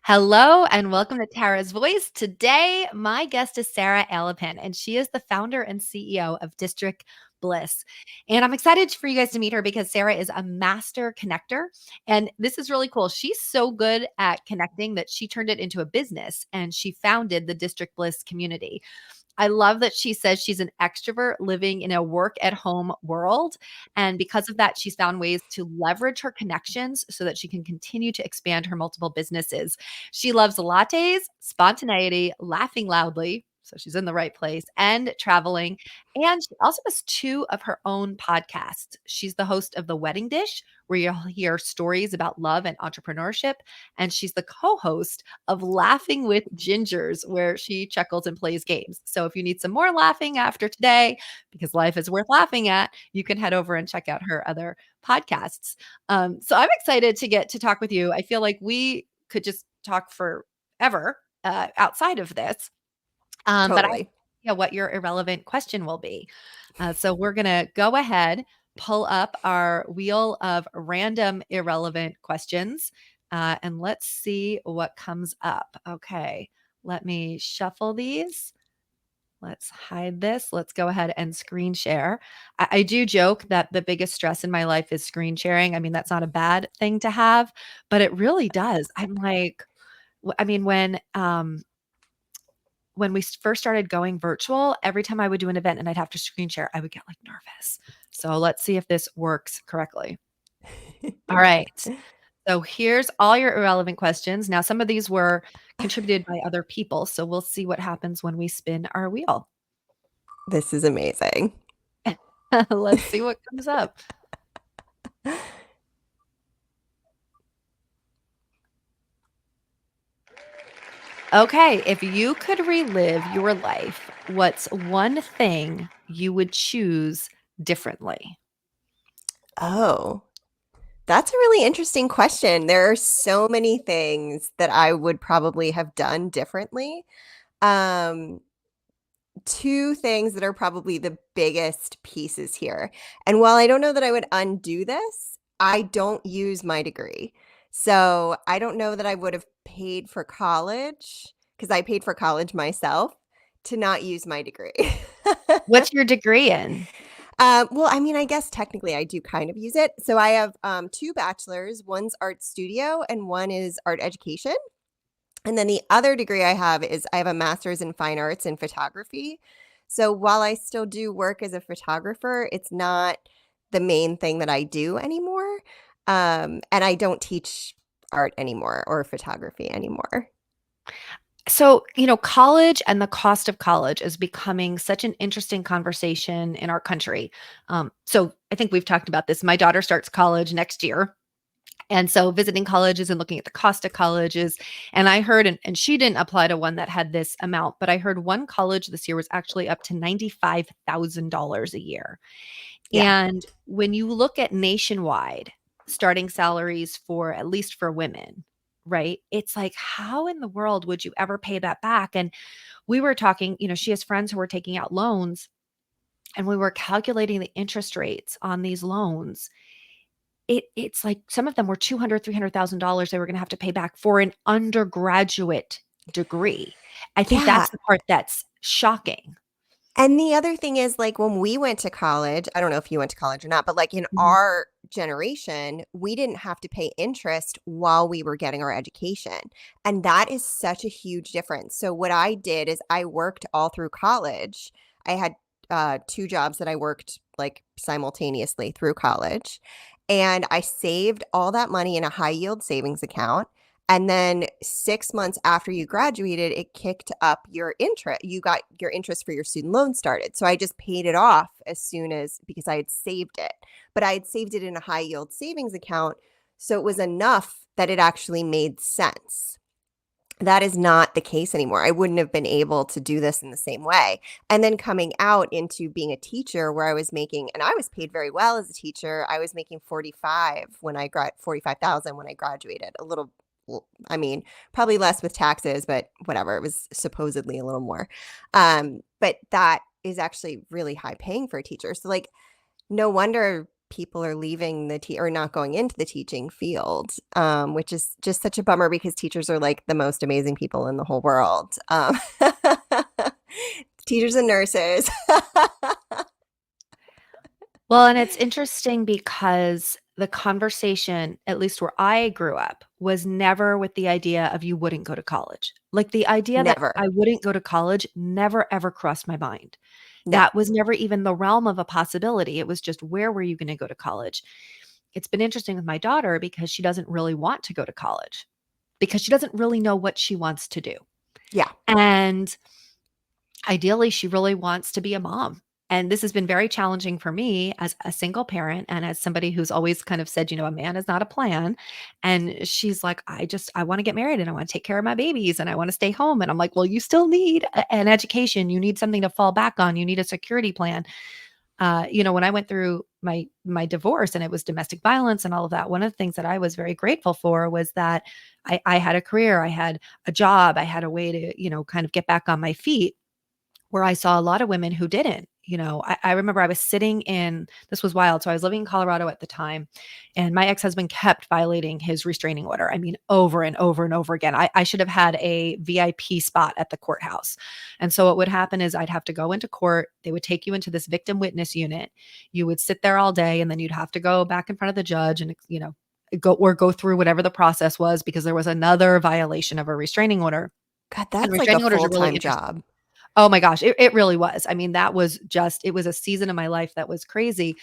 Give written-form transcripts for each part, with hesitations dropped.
Hello and welcome to Tara's Voice. Today, my guest is Sara Alepin, and she is the founder and CEO of District Bliss. And I'm excited for you guys to meet her because Sara is a master connector. And this is really cool. She's so good at connecting that she turned it into a business and she founded the District Bliss community. I love that she says she's an extrovert living in a work at home world. And because of that, she's found ways to leverage her connections so that she can continue to expand her multiple businesses. She loves lattes, spontaneity, laughing loudly. So she's in the right place and traveling. And she also has two of her own podcasts. She's the host of The Wedding Dish, where you'll hear stories about love and entrepreneurship. And she's the co host of Laughing with Gingers, where she chuckles and plays games. So if you need some more laughing after today, because life is worth laughing at, you can head over and check out her other podcasts. So I'm excited to get to talk with you. I feel like we could just talk forever outside of this. But I Totally. yeah, what your irrelevant question will be. So we're gonna go ahead, pull up our wheel of random irrelevant questions, and let's see what comes up. Okay, let me shuffle these. Let's hide this. Let's go ahead and screen share. I do joke that the biggest stress in my life is screen sharing. I mean, that's not a bad thing to have, but it really does. I'm like, I mean, when we first started going virtual, every time I would do an event and I'd have to screen share, I would get like nervous. So let's see if this works correctly. All right. So here's all your irrelevant questions. Now, some of these were contributed by other people. So we'll see what happens when we spin our wheel. This is amazing. Let's see what comes up. Okay. If you could relive your life, what's one thing you would choose differently? Oh, that's a really interesting question. There are so many things that I would probably have done differently. Um, Two things that are probably the biggest pieces here. And while I don't know that I would undo this, I don't use my degree. So I don't know that I would have paid for college because I paid for college myself to not use my degree. What's your degree in? Well, I mean, I guess technically I do kind of use it. So I have two bachelors. One's art studio and one is art education. And then the other degree I have is I have a master's in fine arts and photography. So while I still do work as a photographer, it's not the main thing that I do anymore. And I don't teach art anymore or photography anymore. So, college and the cost of college is becoming such an interesting conversation in our country. So, I think we've talked about this. My daughter starts college next year. And so, visiting colleges and looking at the cost of colleges. And I heard, and she didn't apply to one that had this amount, but I heard one college this year was actually up to $95,000 a year. Yeah. And when you look at nationwide starting salaries for at least for women, right? It's like, how in the world would you ever pay that back? And we were talking, she has friends who were taking out loans and we were calculating the interest rates on these loans. It's like some of them were $200,000, $300,000 they were going to have to pay back for an undergraduate degree. I think Yeah. that's the part that's shocking. And the other thing is, like, when we went to college, I don't know if you went to college or not, but, like, in Mhm. our generation, we didn't have to pay interest while we were getting our education, and that is such a huge difference. So what I did is I worked all through college. I had, 2 jobs that I worked, like, simultaneously through college, and I saved all that money in a high yield savings account, and then 6 months after you graduated, it kicked up your interest. You got your interest for your student loan started. So I just paid it off as soon as because I had saved it. But I had saved it in a high yield savings account. So it was enough that it actually made sense. That is not the case anymore. I wouldn't have been able to do this in the same way. And then coming out into being a teacher where I was making and I was paid very well as a teacher. I was making 45,000 when I graduated. A little I mean, probably less with taxes, but whatever. It was supposedly a little more. But that is actually really high paying for a teacher. So like no wonder people are leaving or not going into the teaching field, which is just such a bummer because teachers are like the most amazing people in the whole world. Teachers and nurses. Well, and it's interesting because the conversation, at least where I grew up, was never with the idea of you wouldn't go to college. Like the idea that Never. I wouldn't go to college never ever crossed my mind. No. That was never even the realm of a possibility. It was just, where were you going to go to college? It's been interesting with my daughter because she doesn't really want to go to college because she doesn't really know what she wants to do. Yeah. And ideally, she really wants to be a mom. And this has been very challenging for me as a single parent and as somebody who's always kind of said, a man is not a plan. And she's like, I want to get married and I want to take care of my babies and I want to stay home. And I'm like, well, you still need an education. You need something to fall back on. You need a security plan. When I went through my divorce and it was domestic violence and all of that, one of the things that I was very grateful for was that I had a career, I had a job, I had a way to, kind of get back on my feet, where I saw a lot of women who didn't. I remember I was sitting this was wild. So I was living in Colorado at the time, and my ex-husband kept violating his restraining order. I mean, over and over and over again. I should have had a VIP spot at the courthouse. And so what would happen is I'd have to go into court. They would take you into this victim witness unit. You would sit there all day, and then you'd have to go back in front of the judge and, go through whatever the process was, because there was another violation of a restraining order. God, And that's like a restraining orders are really full-time interesting. job. Oh my gosh, it really was. I mean, it was a season of my life that was crazy.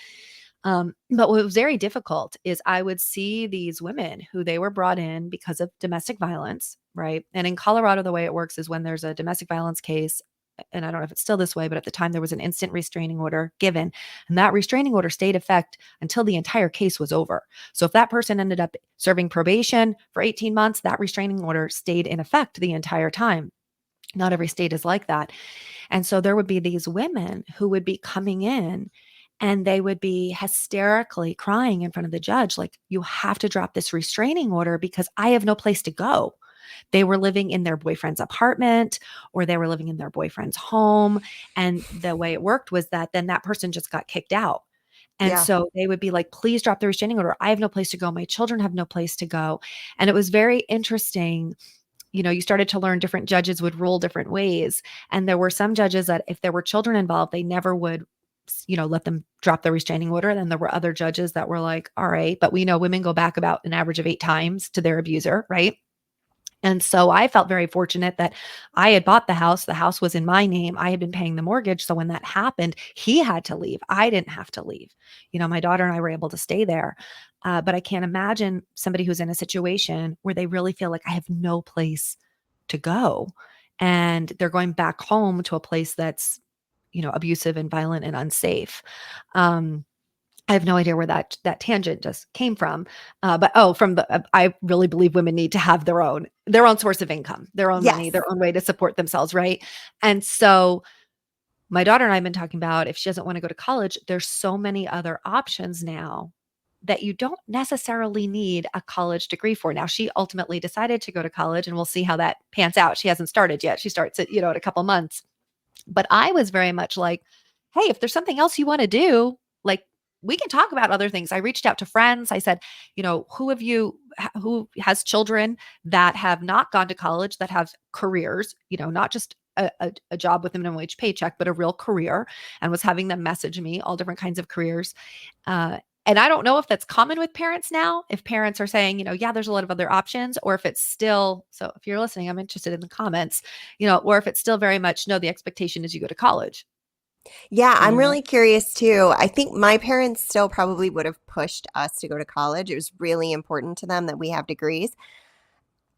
But what was very difficult is I would see these women who they were brought in because of domestic violence, right? And in Colorado, the way it works is when there's a domestic violence case, and I don't know if it's still this way, but at the time there was an instant restraining order given, and that restraining order stayed in effect until the entire case was over. So if that person ended up serving probation for 18 months, that restraining order stayed in effect the entire time. Not every state is like that. And so there would be these women who would be coming in and they would be hysterically crying in front of the judge, like, you have to drop this restraining order because I have no place to go. They were living in their boyfriend's apartment or they were living in their boyfriend's home. And the way it worked was that then that person just got kicked out. And Yeah. so they would be like, please drop the restraining order. I have no place to go. My children have no place to go. And it was very interesting. You started to learn different judges would rule different ways. And there were some judges that if there were children involved, they never would, let them drop the restraining order. And then there were other judges that were like, all right, but we know women go back about an average of 8 times to their abuser, right? And so I felt very fortunate that I had bought the house. The house was in my name. I had been paying the mortgage. So when that happened, he had to leave. I didn't have to leave. My daughter and I were able to stay there. But I can't imagine somebody who's in a situation where they really feel like I have no place to go. And they're going back home to a place that's, abusive and violent and unsafe. I have no idea where that tangent just came from, I really believe women need to have their own source of income, their own money, Yes. their own way to support themselves, right? And so my daughter and I have been talking about, if she doesn't want to go to college, there's so many other options now that you don't necessarily need a college degree for. Now, she ultimately decided to go to college, and we'll see how that pans out. She hasn't started yet. She starts at, in a couple months. But I was very much like, hey, if there's something else you want to do, like, we can talk about other things. I reached out to friends. I said, who has children that have not gone to college, that have careers, not just a job with a minimum wage paycheck, but a real career, and was having them message me all different kinds of careers. And I don't know if that's common with parents now, if parents are saying, yeah, there's a lot of other options, or if it's still, so if you're listening, I'm interested in the comments, or if it's still very much, no, the expectation is you go to college. Yeah, I'm And really curious too. I think my parents still probably would have pushed us to go to college. It was really important to them that we have degrees.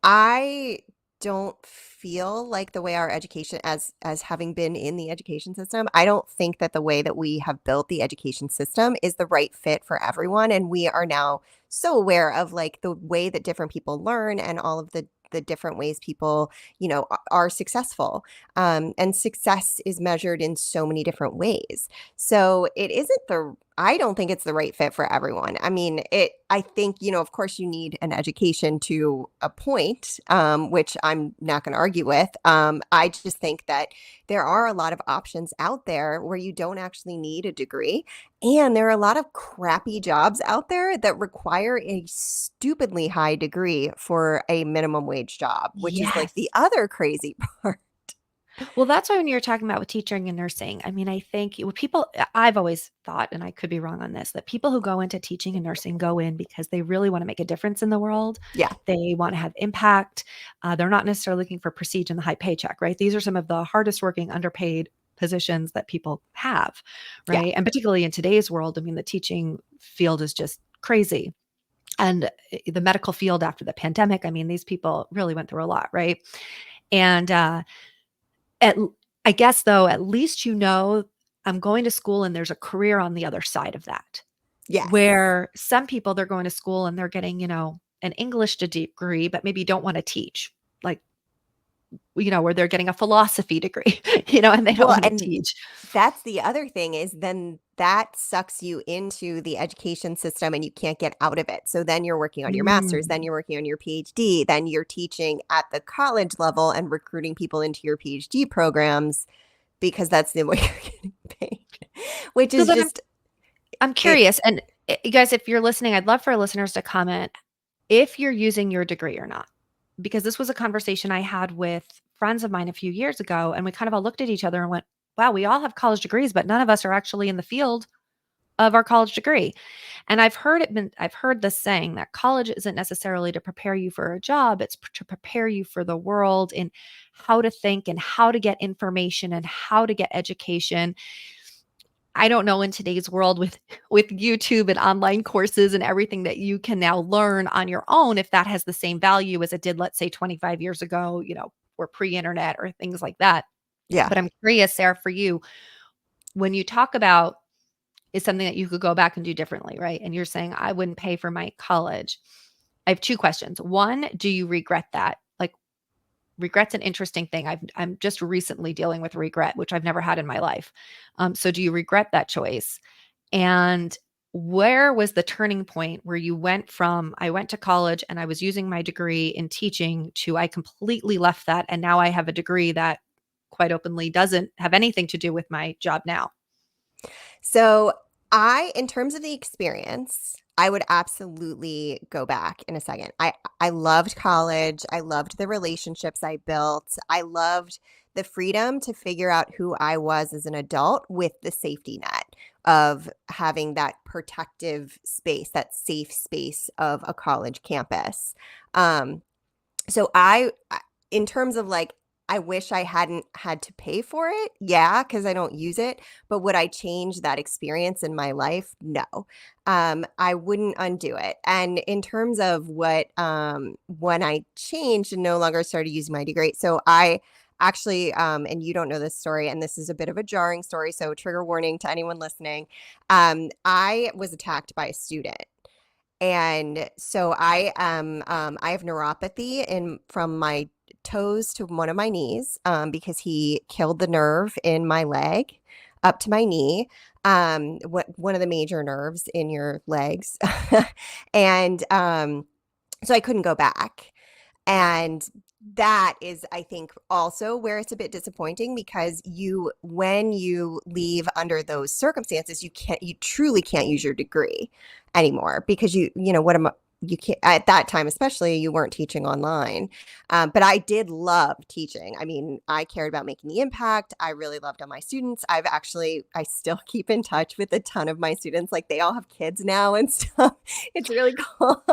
I don't feel like the way our education, as having been in the education system, I don't think that the way that we have built the education system is the right fit for everyone. And we are now so aware of like the way that different people learn and all of the different ways people, are successful. And success is measured in so many different ways. So it isn't I don't think it's the right fit for everyone. I mean, I think, of course you need an education to a point, which I'm not going to argue with. I just think that there are a lot of options out there where you don't actually need a degree. And there are a lot of crappy jobs out there that require a stupidly high degree for a minimum wage job, which is like the Yes. other crazy part. Well, that's why when you're talking about with teaching and nursing, I mean, I think with people, I've always thought, and I could be wrong on this, that people who go into teaching and nursing go in because they really want to make a difference in the world. Yeah. They want to have impact. They're not necessarily looking for prestige and the high paycheck, right? These are some of the hardest working, underpaid positions that people have, Yeah. right? And particularly in today's world, I mean, the teaching field is just crazy. And the medical field after the pandemic, I mean, these people really went through a lot, right? And at I guess though, at least I'm going to school and there's a career on the other side of that. Yes. Where some people, they're going to school and they're getting, an English degree, but maybe don't wanna teach. Like, where they're getting a philosophy degree, and they don't Well, wanna and teach. that's the other thing is then that sucks you into the education system and you can't get out of it. So then you're working on your master's, then Mm. you're working on your PhD, then you're teaching at the college level and recruiting people into your PhD programs because that's the way you're getting paid, which So is then just I'm it. curious, and, you guys, if you're listening, I'd love for our listeners to comment if you're using your degree or not, because this was a conversation I had with friends of mine a few years ago, and we kind of all looked at each other and went, "Wow, we all have college degrees, but none of us are actually in the field of our college degree." And I've heard this saying that college isn't necessarily to prepare you for a job, it's to prepare you for the world and how to think and how to get information and how to get education. I don't know in today's world with with YouTube and online courses and everything that you can now learn on your own if that has the same value as it did, let's say 25 years ago, or pre-internet or things like that. Yeah. But I'm curious, Sarah, for you, when you talk about is something that you could go back and do differently, right? And you're saying I wouldn't pay for my college. I have two questions. One, do you regret that? Like regret's an interesting thing. I'm just recently dealing with regret, which I've never had in my life. So do you regret that choice? And where was the turning point where you went from, I went to college and I was using my degree in teaching to I completely left that. And now I have a degree that quite openly doesn't have anything to do with my job now. So in terms of the experience, I would absolutely go back in a second. I loved college. I loved the relationships I built. I loved the freedom to figure out who I was as an adult with the safety net of having that protective space, that safe space of a college campus. Um, so in terms of like, I wish I hadn't had to pay for it. Yeah, because I don't use it. But would I change that experience in my life? No. I wouldn't undo it. And in terms of when I changed and no longer started using my degree, so I actually, and you don't know this story, and this is a bit of a jarring story, so trigger warning to anyone listening. I was attacked by a student. And so I have neuropathy in from my toes to one of my knees, because he killed the nerve in my leg up to my knee, one of the major nerves in your legs. And, so I couldn't go back. And that is, I think, also where it's a bit disappointing because when you leave under those circumstances, you truly can't use your degree anymore because you can't at that time, especially you weren't teaching online. But I did love teaching. I mean, I cared about making the impact. I really loved all my students. I still keep in touch with a ton of my students. Like they all have kids now and stuff. It's really cool.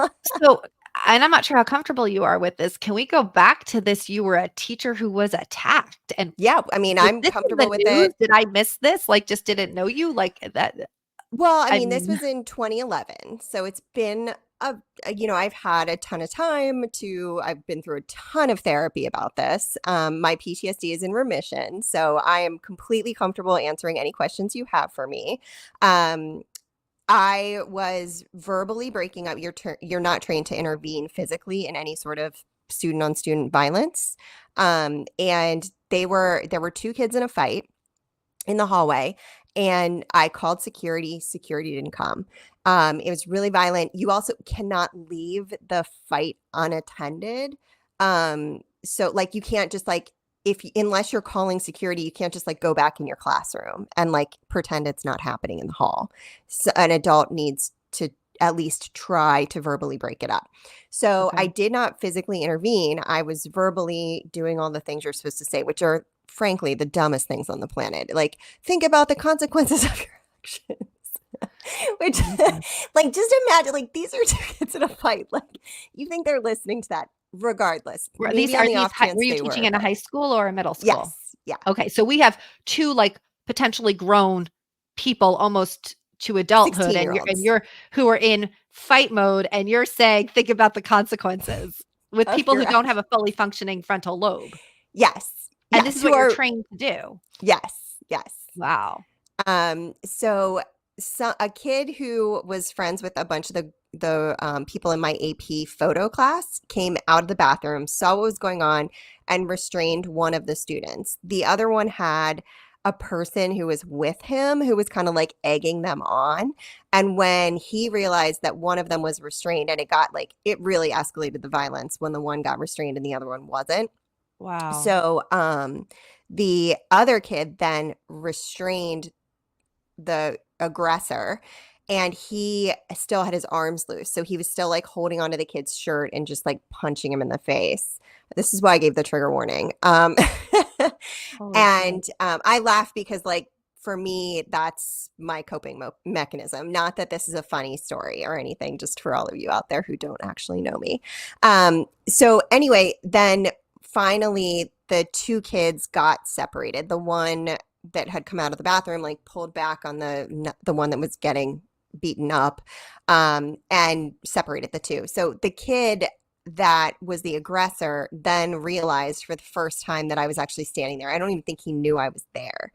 So, and I'm not sure how comfortable you are with this. Can we go back to this? You were a teacher who was attacked, and Yeah, I mean, was I'm this in the comfortable with news? it. Did I miss this? Like, just didn't know you like that? Well, I I mean, this mean, was in 2011, so it's been I've had a ton of time I've been through a ton of therapy about this. My PTSD is in remission, so I am completely comfortable answering any questions you have for me. Um, I was verbally breaking up. You're not trained to intervene physically in any sort of student on student violence. And there were two kids in a fight in the hallway. And I called security. Security didn't come. It was really violent. You also cannot leave the fight unattended. So like you can't just like unless you're calling security, you can't just like go back in your classroom and like pretend it's not happening in the hall. So an adult needs to at least try to verbally break it up. So I Okay. did not physically intervene. I was verbally doing all the things you're supposed to say, which are frankly the dumbest things on the planet. Like, think about the consequences of your actions. Which, Oh my gosh. like, just imagine, like, these are two kids in a fight. Like, you think they're listening to that regardless. Maybe on Are the these off chance were you they teaching were, in a but high school or a middle school? yes. Yeah. Okay, so we have 2, like, potentially grown people almost to adulthood, 16-year-olds you're who are in fight mode, and you're saying, "Think about the consequences," with of people your who don't have action. a fully functioning frontal lobe, Yes. and this Yes. is Who what you're are, trained to do. yes. Yes. Wow. So a kid who was friends with a bunch of the people in my AP photo class came out of the bathroom, saw what was going on, and restrained one of the students. The other one had a person who was with him who was kind of like egging them on. And when he realized that one of them was restrained, and it really escalated the violence when the one got restrained and the other one wasn't. Wow. So the other kid then restrained the aggressor, and he still had his arms loose. So he was still like holding onto the kid's shirt and just like punching him in the face. This is why I gave the trigger warning. Holy shit. And I laugh because, like, for me, that's my coping mechanism. Not that this is a funny story or anything, just for all of you out there who don't actually know me. So, anyway, then finally, the two kids got separated. The one that had come out of the bathroom like pulled back on the one that was getting beaten up, and separated the two. So the kid that was the aggressor then realized for the first time that I was actually standing there. I don't even think he knew I was there.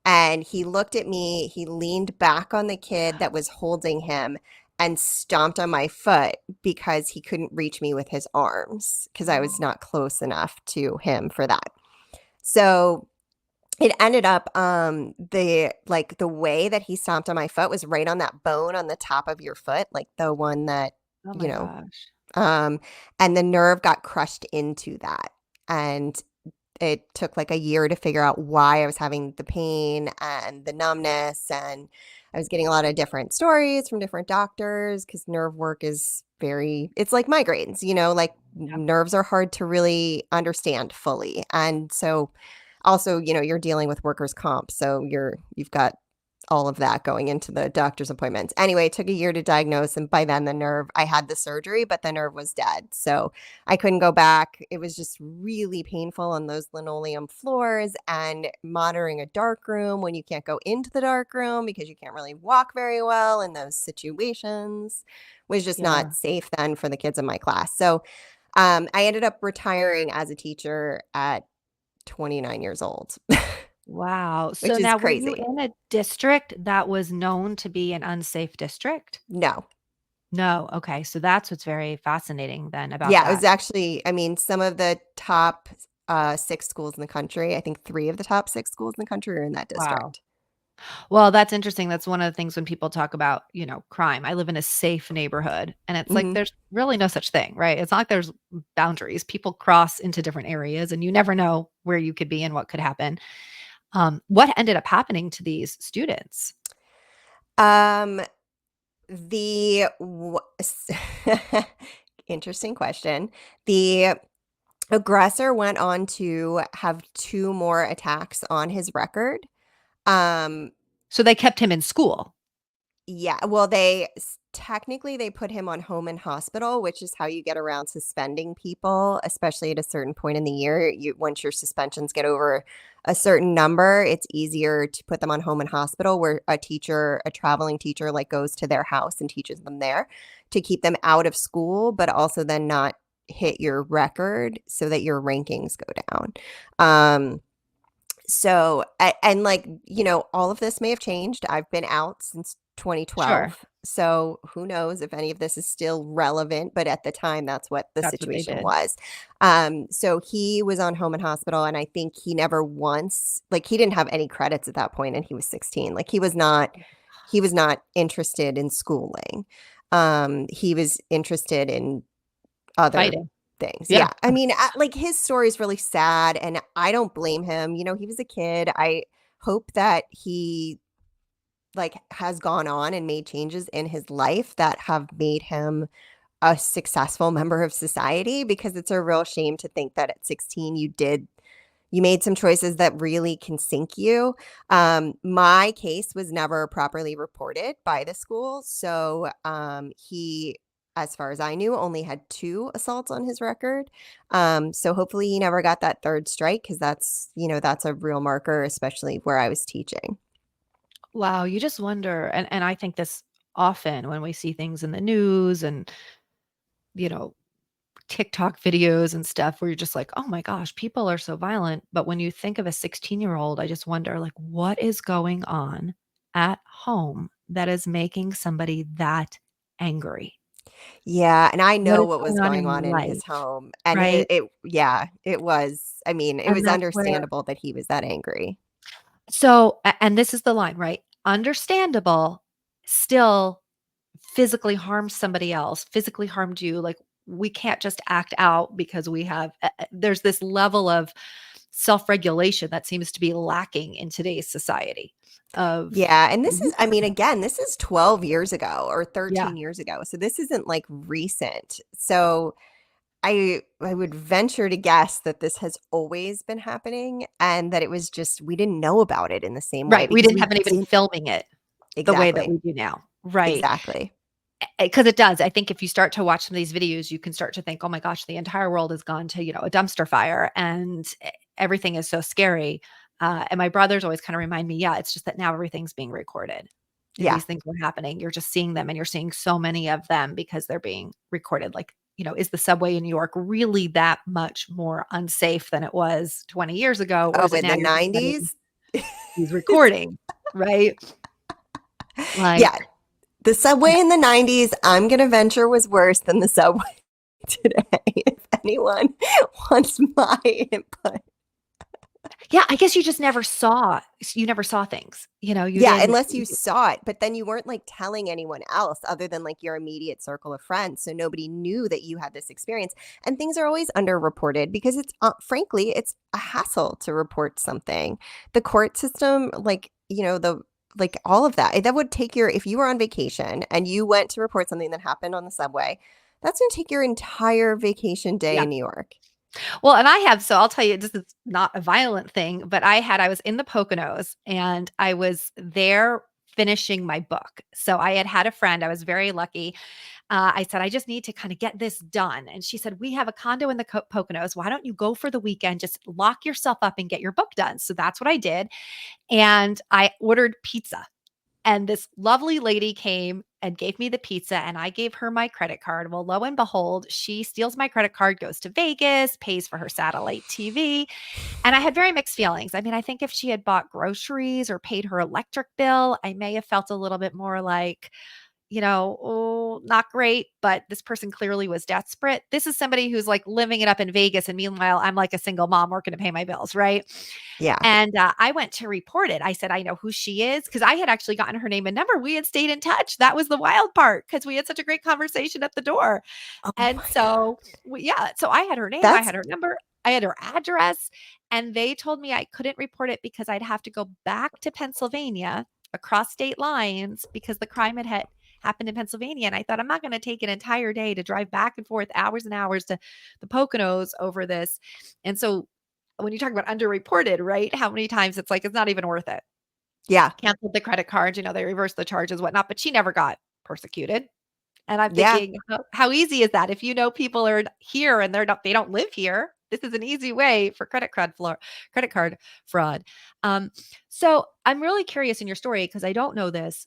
And he looked at me, he leaned back on the kid that was holding him and stomped on my foot because he couldn't reach me with his arms because I was not close enough to him for that. So it ended up, the way that he stomped on my foot was right on that bone on the top of your foot, like the one that, Oh you my know, gosh. and the nerve got crushed into that. And it took like a year to figure out why I was having the pain and the numbness. And I was getting a lot of different stories from different doctors because nerve work is it's like migraines, like Yep. nerves are hard to really understand fully. And so also, you're dealing with workers' comp. So you've got all of that going into the doctor's appointments. Anyway, it took a year to diagnose. And by then I had the surgery, but the nerve was dead. So I couldn't go back. It was just really painful on those linoleum floors, and monitoring a dark room when you can't go into the dark room because you can't really walk very well in those situations was just Yeah. not safe then for the kids in my class. So I ended up retiring as a teacher at 29 years old, Wow. So which is now were you crazy. in a district that was known to be an unsafe district? No. No, okay, so that's what's very fascinating then about Yeah, it was that. actually, I mean, some of the top 6 schools in the country, I think 3 of the top 6 schools in the country are in that Wow. district. Well, that's interesting. That's one of the things when people talk about, crime. I live in a safe neighborhood, and it's like Mhm. there's really no such thing, right? It's not like there's boundaries. People cross into different areas, and you never know where you could be and what could happen. What ended up happening to these students? Um, the w s interesting question. The aggressor went on to have 2 more attacks on his record. Um, So they kept him in school. Yeah, well, technically they put him on home and hospital, which is how you get around suspending people, especially at a certain point in the year. Once your suspensions get over a certain number, it's easier to put them on home and hospital, where a traveling teacher, like, goes to their house and teaches them there to keep them out of school, but also then not hit your record so that your rankings go down. Um, so, and like, all of this may have changed. I've been out since Sure. 2012. So who knows if any of this is still relevant, but at the time, that's what the That's what they situation did. was. So he was on home and hospital, and I think he never once, like, he didn't have any credits at that point, and he was 16. Like, he was not interested in schooling. He was interested in other Fighting. things. Yeah. Yeah. I mean, like, his story is really sad, and I don't blame him. You know, he was a kid. I hope that he, like, has gone on and made changes in his life that have made him a successful member of society, because it's a real shame to think that at 16 you made some choices that really can sink you. My case was never properly reported by the school, so, he, as far as I knew, only had 2 assaults on his record. So hopefully he never got that 3rd strike, because that's, that's a real marker, especially where I was teaching. Wow, you just wonder, and I think this often when we see things in the news and, you know, TikTok videos and stuff where you're just like, "Oh my gosh, people are so violent." But when you think of a 16-year-old, I just wonder, like, what is going on at home that is making somebody that angry? Yeah, and I What know is what was going on going in on in his life, home, and right? it was, I mean, it And was that's where understandable that he was that angry. and this is the line, right? Understandable, still physically harmed somebody else, physically harmed you, like, we can't just act out because we have there's this level of self-regulation that seems to be lacking in today's society of Yeah, and this you is, I mean, again, this is 12 years ago or yeah, 13 years ago, so this isn't, like, recent. So I would venture to guess that this has always been happening, and that it was just we didn't know about it in the same way right, we because didn't we have anybody didn't. filming it the way that Exactly, we do now, right. exactly. Because it does. I think if you start to watch some of these videos, you can start to think, "Oh my gosh, the entire world has gone to, a dumpster fire, and everything is so scary." And my brothers always kinda remind me, "Yeah, it's just that now everything's being recorded. If Yeah. these things were happening, you're just seeing them, and you're seeing so many of them because they're being recorded." Like, is the subway in New York really that much more unsafe than it was 20 years ago, or Oh, is it in now the you're just letting 90s? these recording, right? Yeah, Like, the subway in the 90s, I'm gonna venture, was worse than the subway today, if anyone wants my input. yeah, I guess you never saw things, you Yeah, didn't unless you saw it, but then you weren't, like, telling anyone else other than, like, your immediate circle of friends, so nobody knew that you had this experience, and things are always underreported because it's, frankly, it's a hassle to report something. The court system, like, all of that, that would take your, if you were on vacation and you went to report something that happened on the subway, that's gonna take your entire vacation day yeah. in New York. Well, and so I'll tell you, this is not a violent thing, but I was in the Poconos, and I was there finishing my book. So I had a friend, I was very lucky. I said, "I just need to kinda get this done." And she said, "We have a condo in the Poconos. Why don't you go for the weekend, just lock yourself up and get your book done?" So that's what I did, and I ordered pizza. And this lovely lady came and gave me the pizza, and I gave her my credit card. Well, lo and behold, she steals my credit card, goes to Vegas, pays for her satellite TV, and I had very mixed feelings. I mean, I think if she had bought groceries or paid her electric bill, I may have felt a little bit more like, "Oh, not great," but this person clearly was desperate. This is somebody who's, like, living it up in Vegas, and meanwhile, I'm like a single mom working to pay my bills, right? Yeah. And, I went to report it. I said, "I know who she is," because I had actually gotten her name and number. We had stayed in touch. That was the wild part because we had such a great conversation at the door. Oh And my god. so, yeah, so I had her name, I That's had her number, I had her address, and they told me I couldn't report it because I'd have to go back to Pennsylvania across state lines because the crime had happened in Pennsylvania. And I thought, I'm not going to take an entire day to drive back and forth hours and hours to the Poconos over this. And so when you talk about underreported, right? How many times it's like, it's not even worth it. yeah. Canceled the credit card, they reversed the charges, whatnot, but she never got persecuted. And I'm Yeah. thinking, how easy is that? If people are here and they don't live here, this is an easy way for credit card fraud. Um, so I'm really curious in your story because I don't know this.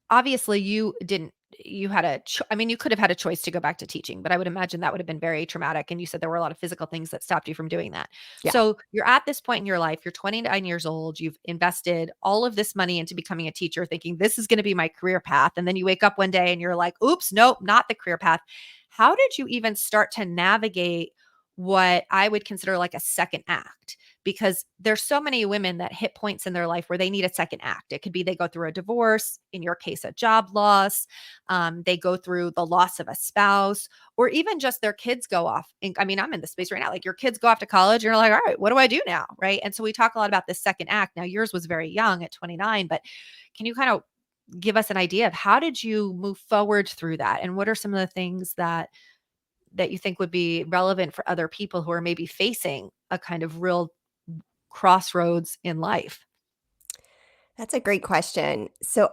Obviously, you didn't you had I mean, you could have had a choice to go back to teaching, but I would imagine that would have been very traumatic. And you said there were a lot of physical things that stopped you from doing that. Yeah. So you're at this point in your life, you're 29 years old, you've invested all of this money into becoming a teacher, thinking this is going to be my career path. And then you wake up one day and you're like, oops, nope, not the career path. How did you even start to navigate what I would consider like a second act? Because there's so many women that hit points in their life where they need a second act. It could be they go through a divorce, in your case, a job loss, they go through the loss of a spouse, or even just their kids go off. And I mean, I'm in the space right now. Like your kids go off to college, and you're like, all right, what do I do now? Right. And so we talk a lot about this second act. Now, yours was very young at 29, but can you kind of give us an idea of how did you move forward through that? And what are some of the things that you think would be relevant for other people who are maybe facing a kind of real crossroads in life? That's a great question. So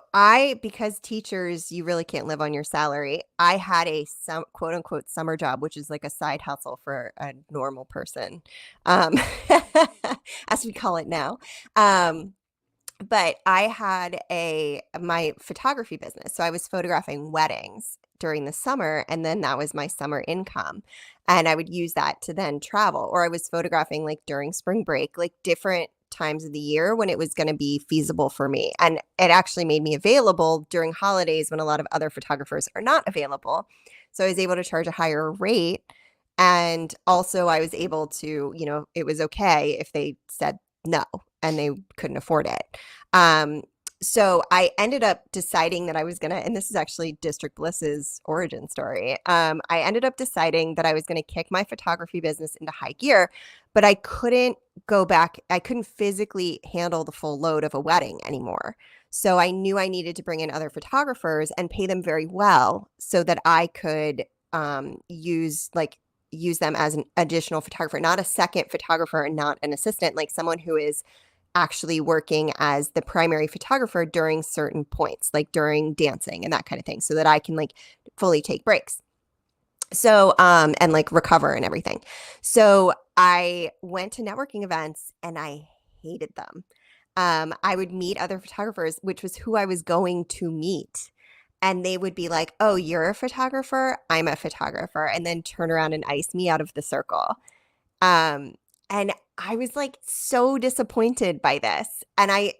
because teachers, you really can't live on your salary. I had a quote unquote summer job, which is like a side hustle for a normal person, um, as we call it now. Um, but I had my photography business. So I was photographing weddings during the summer, and then that was my summer income. And I would use that to then travel. Or I was photographing like during spring break, like different times of the year when it was going to be feasible for me. And it actually made me available during holidays when a lot of other photographers are not available. So I was able to charge a higher rate. And also I was able to, it was okay if they said no and they couldn't afford it. Um, so I ended up deciding that I was gonna, and this is actually District Bliss's origin story. I ended up deciding that I was gonna kick my photography business into high gear, but I couldn't go back. I couldn't physically handle the full load of a wedding anymore. So I knew I needed to bring in other photographers and pay them very well so that I could use them as an additional photographer, not a second photographer and not an assistant, like someone who is actually working as the primary photographer during certain points, like during dancing and that kind of thing, so that I can like fully take breaks. So, and like recover and everything. So I went to networking events and I hated them. I would meet other photographers, which was who I was going to meet. And they would be like, oh, you're a photographer? I'm a photographer. And then turn around and ice me out of the circle. Um, and I was like so disappointed by this. And I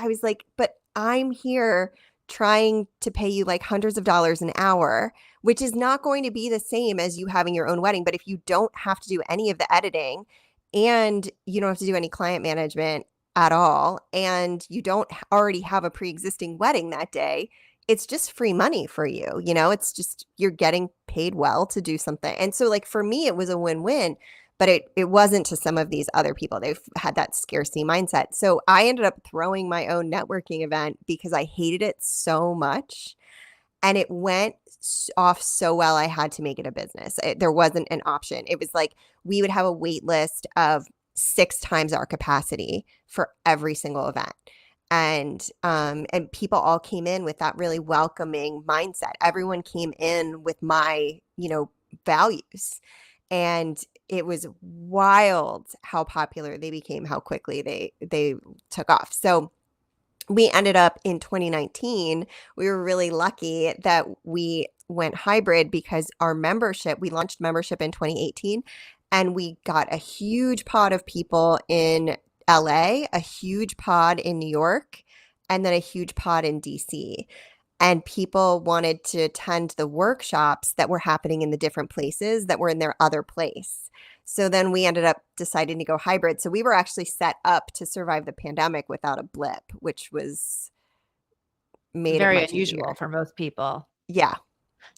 was like, but I'm here trying to pay you like hundreds of dollars an hour, which is not going to be the same as you having your own wedding. But if you don't have to do any of the editing and you don't have to do any client management at all, and you don't already have a pre-existing wedding that day, it's just free money for you. It's just you're getting paid well to do something. And so like for me, it was a win-win, but it wasn't to some of these other people. They've had that scarcity mindset. So I ended up throwing my own networking event because I hated it so much. And it went off so well, I had to make it a business. There wasn't an option. It was like we would have a wait list of 6 times our capacity for every single event. And people all came in with that really welcoming mindset. Everyone came in with my, values. And it was wild how popular they became, how quickly they took off. So we ended up in 2019, we were really lucky that we went hybrid because we launched membership in 2018, and we got a huge pod of people in LA, a huge pod in New York, and then a huge pod in DC. And people wanted to attend the workshops that were happening in the different places that were in their other place. So then we ended up deciding to go hybrid. So we were actually set up to survive the pandemic without a blip, which made it Very much unusual easier. for most people. Yeah.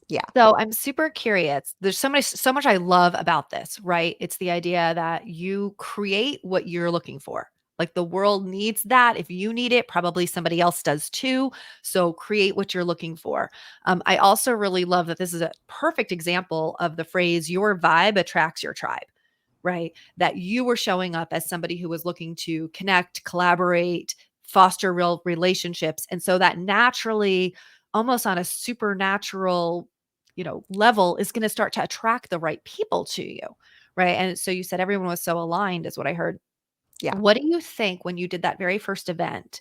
Yeah. So I'm super curious. There's so much I love about this, right? It's the idea that you create what you're looking for. Like the world needs that. If you need it, probably somebody else does too. So create what you're looking for. I also really love that this is a perfect example of the phrase, your vibe attracts your tribe, right? That you were showing up as somebody who was looking to connect, collaborate, foster real relationships. And so that naturally, almost on a supernatural, level is going to start to attract the right people to you. Right. And so you said everyone was so aligned, is what I heard. Yeah. What do you think when you did that very first event?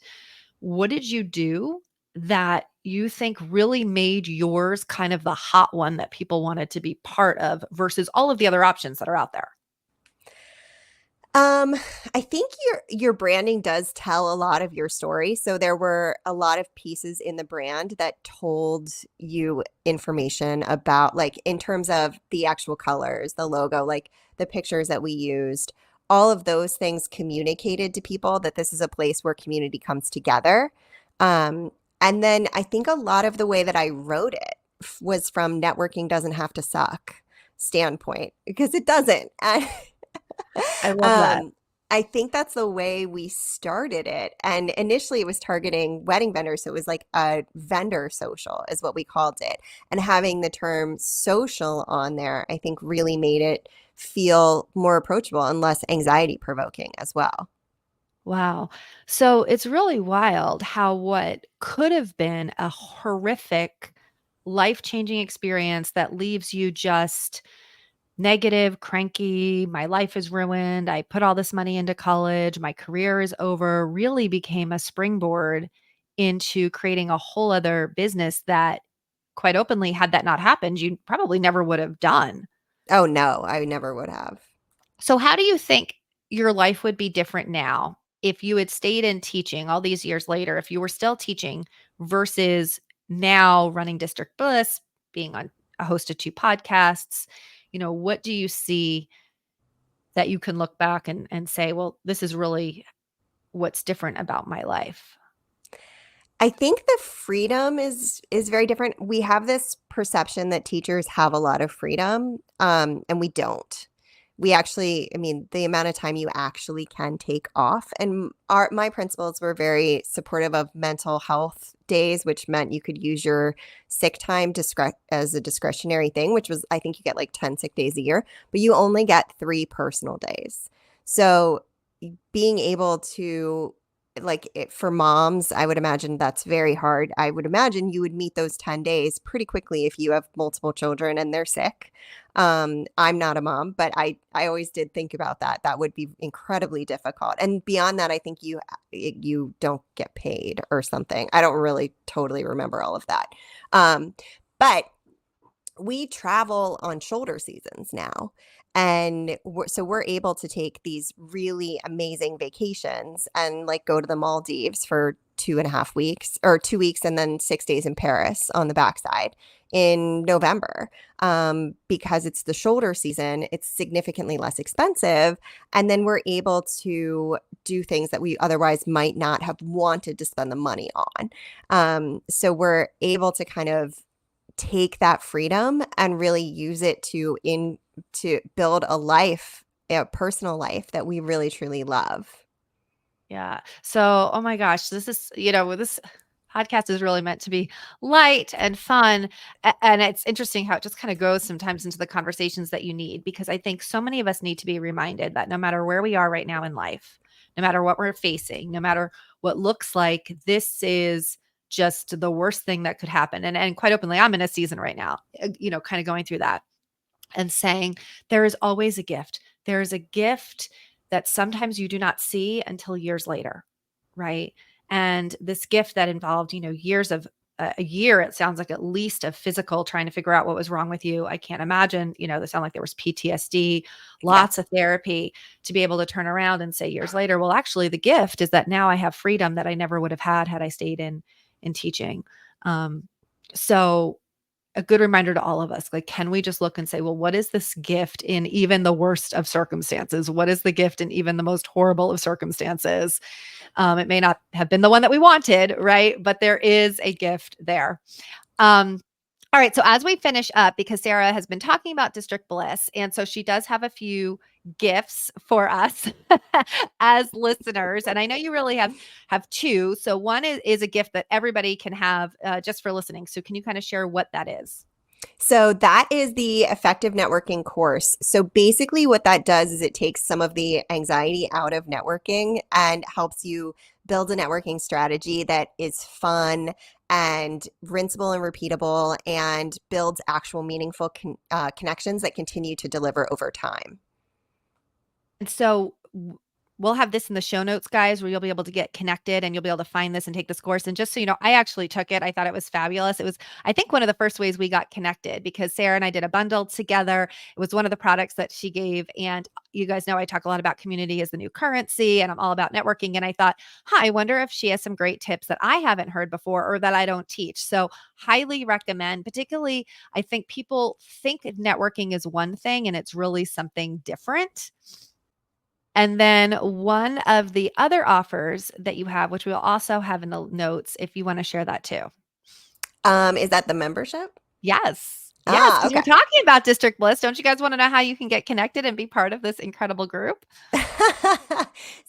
What did you do? that you think really made yours kind of the hot one that people wanted to be part of versus all of the other options that are out there? Um, I think your branding does tell a lot of your story. So there were a lot of pieces in the brand that told you information about, like, in terms of the actual colors, the logo, like the pictures that we used. All of those things communicated to people that this is a place where community comes together. Um, and then I think a lot of the way that I wrote it was from networking doesn't have to suck standpoint, because it doesn't. I love that. Um, I think that's the way we started it. And initially it was targeting wedding vendors. So it was like a vendor social is what we called it. And having the term social on there, I think really made it feel more approachable and less anxiety provoking as well. Wow. So it's really wild how what could have been a horrific, life-changing experience that leaves you just negative, cranky, my life is ruined, I put all this money into college, my career is over, really became a springboard into creating a whole other business that, quite openly, had that not happened, you probably never would have done. Oh no, I never would have. So how do you think your life would be different now if you had stayed in teaching all these years later, if you were still teaching versus now running District Bliss, being on a host of 2 podcasts? What do you see that you can look back and say, "Well, this is really what's different about my life?" I think the freedom is very different. We have this perception that teachers have a lot of freedom, and we don't. We actually, I mean, the amount of time you actually can take off, and my principals were very supportive of mental health days, which meant you could use your sick time as a discretionary thing, which was, I think you get like 10 sick days a year, but you only get 3 personal days. So being able to, like, for moms, I would imagine that's very hard. I would imagine you would meet those 10 days pretty quickly if you have multiple children and they're sick. I'm not a mom, but I always did think about that. That would be incredibly difficult. And beyond that, I think you don't get paid or something. I don't really totally remember all of that. But we travel on shoulder seasons now. And so we're able to take these really amazing vacations and, like, go to the Maldives for 2.5 weeks or 2 weeks and then 6 days in Paris on the backside in November. Because it's the shoulder season, it's significantly less expensive. And then we're able to do things that we otherwise might not have wanted to spend the money on. So we're able to kind of take that freedom and really use it to build a life, a personal life that we really truly love. Yeah. So, oh my gosh, this podcast is really meant to be light and fun. And it's interesting how it just kind of goes sometimes into the conversations that you need, because I think so many of us need to be reminded that no matter where we are right now in life, no matter what we're facing, no matter what looks like, this is just the worst thing that could happen. And quite openly, I'm in a season right now, kind of going through that and saying there is always a gift. There is a gift that sometimes you do not see until years later, right? And this gift that involved, years of a year, it sounds like, at least, of physical trying to figure out what was wrong with you. I can't imagine, they sound like there was PTSD, Yeah. lots of therapy to be able to turn around and say years later, well, actually, the gift is that now I have freedom that I never would have had I stayed in teaching. So a good reminder to all of us, like, can we just look and say, well, what is this gift in even the worst of circumstances? What is the gift in even the most horrible of circumstances? It may not have been the one that we wanted, right? But there is a gift there. Um, all right. So as we finish up, because Sara has been talking about District Bliss, and so she does have a few gifts for us as listeners. And I know you really have two. So one is a gift that everybody can have, just for listening. So can you kind of share what that is? So that is the effective networking course. So basically what that does is it takes some of the anxiety out of networking and helps you build a networking strategy that is fun and rinsable and repeatable and builds actual meaningful connections that continue to deliver over time. And so we'll have this in the show notes, guys, where you'll be able to get connected and you'll be able to find this and take this course. And just so you know, I actually took it. I thought it was fabulous. It was, I think, one of the first ways we got connected because Sarah and I did a bundle together. It was one of the products that she gave. And you guys know I talk a lot about community as the new currency, and I'm all about networking. And I thought, I wonder if she has some great tips that I haven't heard before or that I don't teach. So highly recommend, particularly, I think people think networking is one thing and it's really something different. And then one of the other offers that you have, which we'll also have in the notes if you want to share that too. Is that the membership? Yes. Yes, Ah, because we're okay. talking about District Bliss. Don't you guys want to know how you can get connected and be part of this incredible group?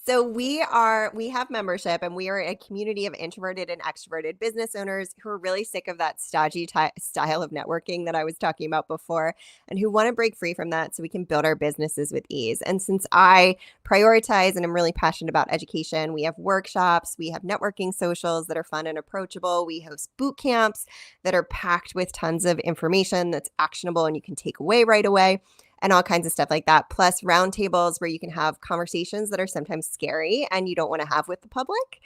So we have membership, and we are a community of introverted and extroverted business owners who are really sick of that stodgy style of networking that I was talking about before, and who want to break free from that so we can build our businesses with ease. And since I prioritize and I'm really passionate about education, we have workshops, we have networking socials that are fun and approachable. We host boot camps that are packed with tons of information that's actionable and you can take away right away, and all kinds of stuff like that. Plus, roundtables where you can have conversations that are sometimes scary and you don't want to have with the public,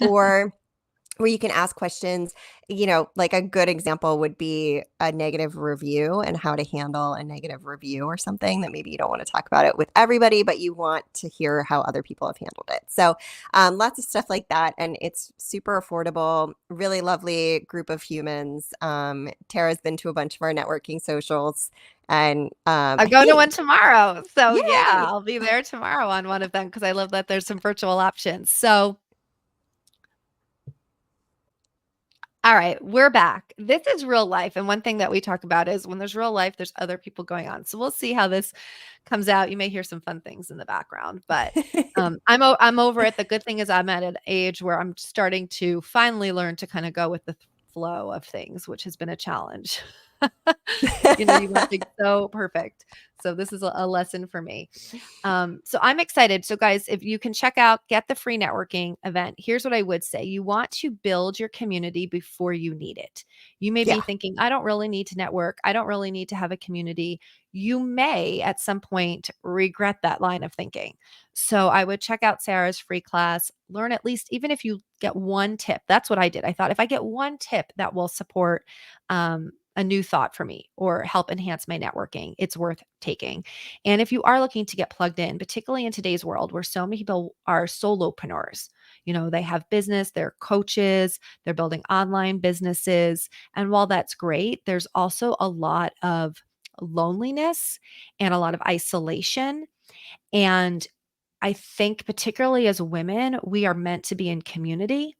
or where you can ask questions. Like a good example would be a negative review and how to handle a negative review or something that maybe you don't want to talk about it with everybody, but you want to hear how other people have handled it. So, lots of stuff like that. And it's super affordable, really lovely group of humans. Tara's been to a bunch of our networking socials. And I'm I going to one think, tomorrow. So, yeah, yay. I'll be there tomorrow on one of them because I love that there's some virtual options. So, all right, we're back. This is real life. And one thing that we talk about is when there's real life, there's other people going on. So we'll see how this comes out. You may hear some fun things in the background, but I'm over it. The good thing is I'm at an age where I'm starting to finally learn to kind of go with the flow of things, which has been a challenge. You want things so perfect. So this is a lesson for me. So I'm excited. So guys, if you can get the free networking event, here's what I would say. You want to build your community before you need it. You may be Yeah. thinking, I don't really need to network. I don't really need to have a community. You may at some point regret that line of thinking. So I would check out Sarah's free class, learn at least, even if you get one tip. That's what I did. I thought if I get one tip that will support a new thought for me or help enhance my networking, it's worth taking. And if you are looking to get plugged in, particularly in today's world where so many people are solopreneurs, they have business, they're coaches, they're building online businesses. And while that's great, there's also a lot of loneliness and a lot of isolation. And I think, particularly as women, we are meant to be in community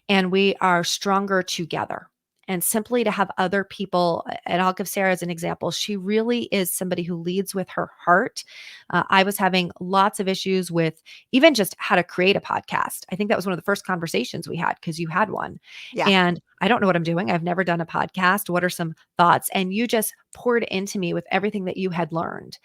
and we are stronger together. And simply to have other people, and I'll give Sarah as an example, she really is somebody who leads with her heart. I was having lots of issues with even just how to create a podcast. I think that was one of the first conversations we had because you had one. Yeah. And I don't know what I'm doing. I've never done a podcast. What are some thoughts? And you just poured into me with everything that you had learned.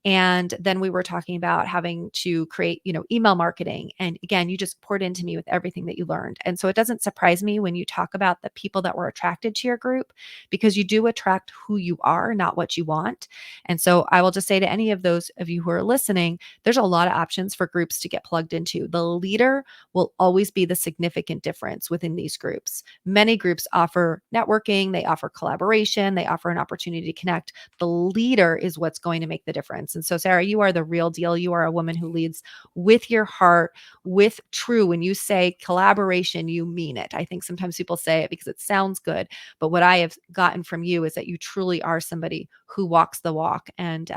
And then we were talking about having to create, email marketing. And again, you just poured into me with everything that you learned. And so it doesn't surprise me when you talk about the people that were attracted to your group because you do attract who you are, not what you want. And so I will just say to any of those of you who are listening, there's a lot of options for groups to get plugged into. The leader will always be the significant difference within these groups. Many groups offer networking, they offer collaboration, they offer an opportunity to connect. The leader is what's going to make the difference. And so, Sarah, you are the real deal. You are a woman who leads with your heart, with true. When you say collaboration, you mean it. I think sometimes people say it because it sounds good. But what I have gotten from you is that you truly are somebody who walks the walk and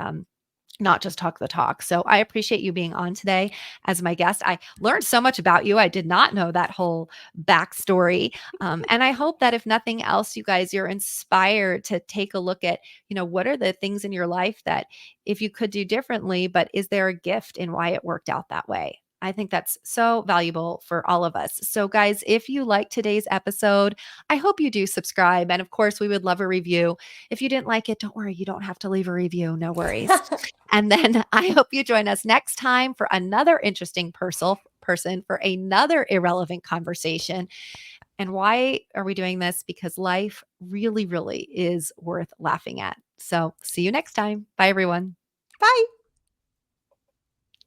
not just talk the talk. So I appreciate you being on today as my guest. I learned so much about you. I did not know that whole backstory. And I hope that if nothing else, you guys, you're inspired to take a look at, what are the things in your life that if you could do differently, but is there a gift in why it worked out that way? I think that's so valuable for all of us. So, guys, if you like today's episode, I hope you do subscribe. And of course, we would love a review. If you didn't like it, don't worry, you don't have to leave a review. No worries. And then I hope you join us next time for another interesting person for another irrelevant conversation. And why are we doing this? Because life really, really is worth laughing at. So see you next time. Bye, everyone. Bye.